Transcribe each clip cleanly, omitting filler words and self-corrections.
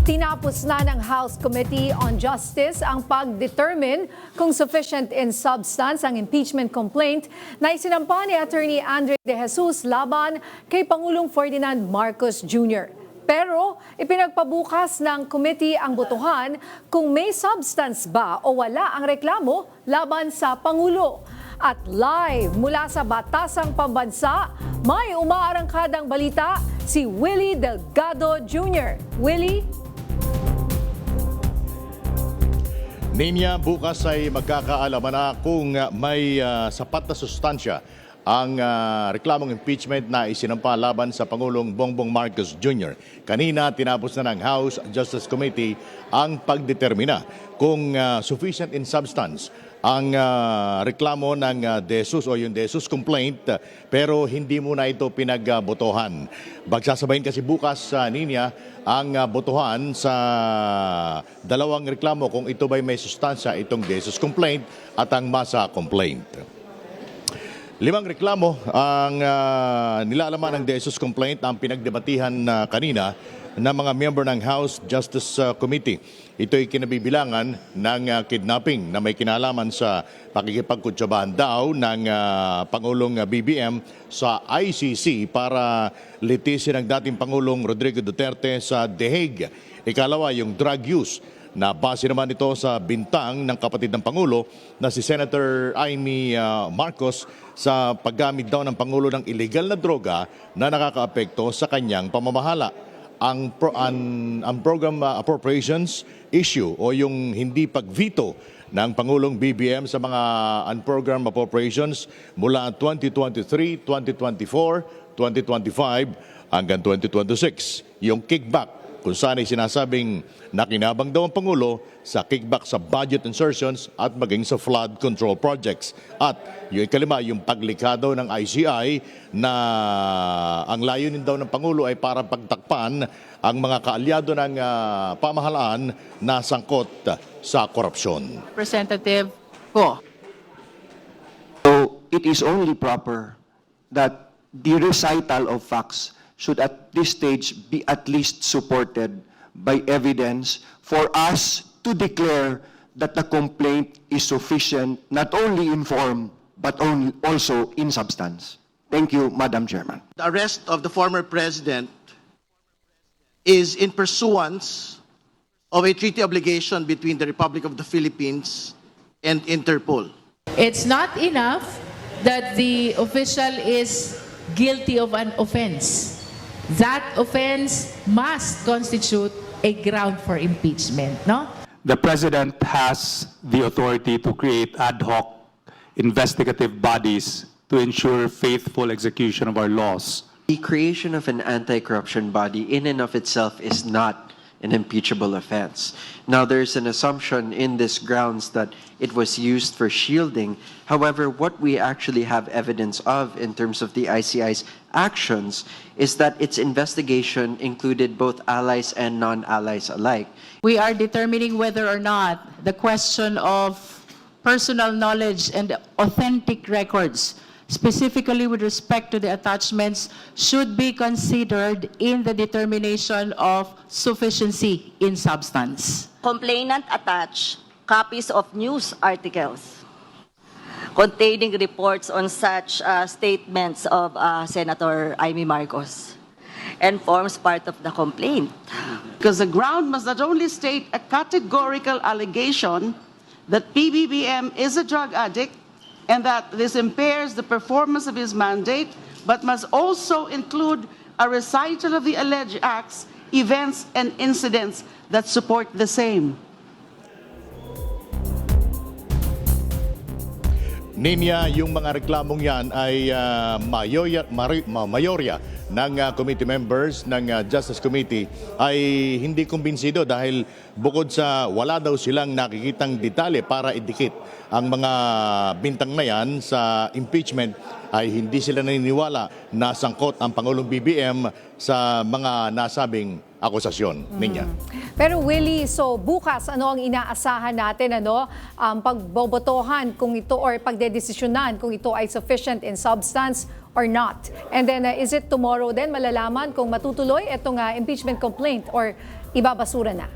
Tinapos na ng House Committee on Justice ang pag-determine kung sufficient in substance ang impeachment complaint na isinampa ni Attorney Andre De Jesus laban kay Pangulong Ferdinand Marcos Jr. Pero ipinagpabukas ng committee ang botohan kung may substance ba o wala ang reklamo laban sa Pangulo. At live mula sa Batasang Pambansa, may umaarangkadang balita si Willie Delgado Jr. Willie? Ninya, bukas ay magkakaalaman na kung may sapat na sustansya ang reklamong impeachment na isinampa laban sa Pangulong Bongbong Marcos Jr. Kanina, tinapos na ng House Justice Committee ang pagdetermina kung sufficient in substance ang reklamo ng De Jesus o yung De Jesus complaint, pero hindi muna ito pinagbotohan. Magsasabayin kasi bukas sa Ninya ang botohan sa dalawang reklamo kung ito ba'y may sustansya itong De Jesus complaint at ang Masa complaint. 5 reklamo ang nilalaman ng De Jesus complaint ang pinagdebatihan kanina ng mga member ng House Justice Committee. Ito'y kinabibilangan ng kidnapping na may kinalaman sa pakikipagkutsabahan daw ng Pangulong BBM sa ICC para litisin ang dating Pangulong Rodrigo Duterte sa The Hague. Ikalawa, yung drug use na base naman ito sa bintang ng kapatid ng Pangulo na si Senator Amy Marcos sa paggamit daw ng Pangulo ng illegal na droga na nakakaapekto sa kanyang pamamahala. Ang program appropriations issue o yung hindi pag-veto ng Pangulong BBM sa mga unprogrammed appropriations mula 2023, 2024, 2025 hanggang 2026. Yung kickback kung saan ay sinasabing nakinabang daw ang Pangulo sa kickback sa budget insertions at maging sa flood control projects. At yung ikalima, yung paglikha daw ng ICI na ang layunin daw ng Pangulo ay para pagtakpan ang mga kaalyado ng pamahalaan na sangkot sa korupsyon. Representative Ko. So it is only proper that the recital of facts should at this stage be at least supported by evidence for us to declare that the complaint is sufficient not only in form but also in substance. Thank you, Madam Chairman. The arrest of the former president is in pursuance of a treaty obligation between the Republic of the Philippines and Interpol. It's not enough that the official is guilty of an offense. That offense must constitute a ground for impeachment, no? The President has the authority to create ad hoc investigative bodies to ensure faithful execution of our laws. The creation of an anti-corruption body in and of itself is not an impeachable offense. Now, there's an assumption in this grounds that it was used for shielding. However, what we actually have evidence of in terms of the ICI's actions is that its investigation included both allies and non-allies alike. We are determining whether or not the question of personal knowledge and authentic records, specifically with respect to the attachments, should be considered in the determination of sufficiency in substance. Complainant attached copies of news articles containing reports on such statements of Senator Amy Marcos and forms part of the complaint. Because the ground must not only state a categorical allegation that PBBM is a drug addict and that this impairs the performance of his mandate, but must also include a recital of the alleged acts, events, and incidents that support the same. Ninya, yung mga reklamong yan ay mayorya ng committee members ng Justice Committee ay hindi kumbinsido dahil bukod sa wala daw silang nakikitang detalye para idikit ang mga bintang na yan sa impeachment, ay hindi sila naniniwala na sangkot ang Pangulong BBM sa mga nasabing akusasyon. Ninya. Pero Willie, so bukas ano ang inaasahan natin, pagbobotohan kung ito or pagdedesisyonan kung ito ay sufficient in substance or not? And then is it tomorrow then malalaman kung matutuloy itong impeachment complaint or ibabasura na?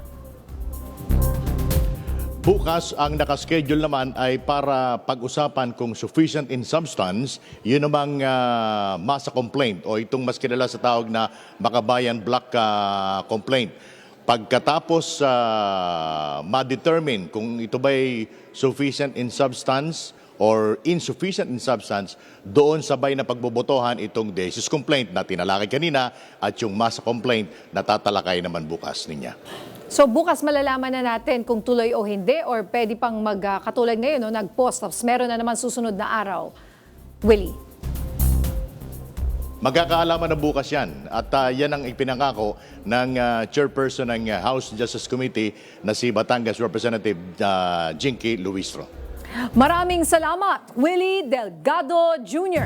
Bukas ang nakaschedule naman ay para pag-usapan kung sufficient in substance yun namang masa complaint o itong mas kilala sa tawag na Makabayan Block complaint. Pagkatapos ma-determine kung ito ba'y sufficient in substance or insufficient in substance, doon sabay na pagbobotohan itong desis complaint na tinalakay kanina at yung masa complaint na tatalakay naman bukas niya. So bukas malalaman na natin kung tuloy o hindi or pwede pang katulad ngayon, no, nag-post tapos meron na naman susunod na araw. Willie? Magkakaalaman na bukas yan at yan ang ipinangako ng chairperson ng House Justice Committee na si Batangas Representative Jinky Luistro. Maraming salamat, Willie Delgado Jr.